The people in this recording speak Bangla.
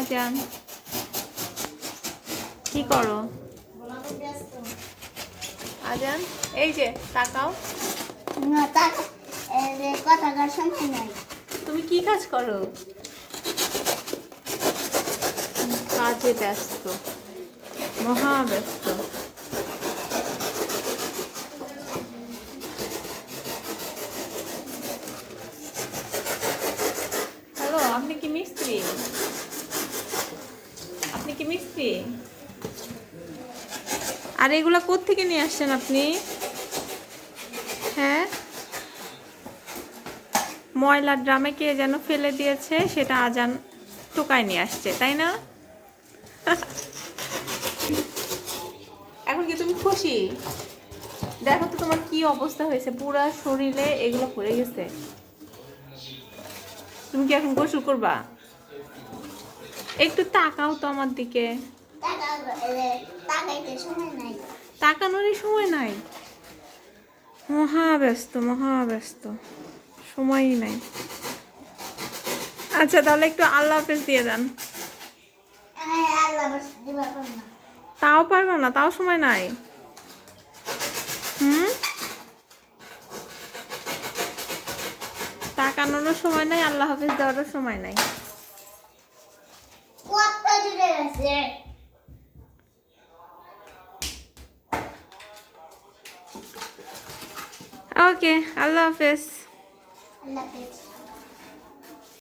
আজান কি করো? আজান এই যে তাকাও। না তাক কথা কার শুনতে নাই। তুমি কি কাজ করো? কাজে ব্যস্ত, মহা ব্যস্ত। হ্যালো, আপনি কি মিস্ত্রি? আপনি কি মিস্ত্রি? আর এগুলা কোত্থেকে নিয়ে আসছেন আপনি? হ্যাঁ, ময়লার ড্রামে কে যেন ফেলে দিয়েছে, সেটা আজান টোকায় নিয়ে আসছে, তাই না? এখন কি তুমি খুশি? দেখো তো তোমার কি অবস্থা হয়েছে, পুরা শরীরে এগুলো পড়ে গেছে। তুমি কি এখন গোসল করবা? একটু তাকাও তো আমার দিকে। তাকাইতে সময় নাই। তাকানোরই সময় নাই। মহা ব্যস্ত, মহা ব্যস্ত, সময়ই নাই। আচ্ছা তাহলে একটু আল্লাহ হাফেজ দিয়ে দেন। আল্লাহ দিবা পারবো না। তাও পারবো না, তাও সময় নাই। হুম, তাকানোরও সময় নাই, আল্লাহ হাফেজ দেওয়ারও সময় নাই। কত দূরে আছে? ওকে, আল্লাহ হাফেজ। আল্লাহ হাফেজ।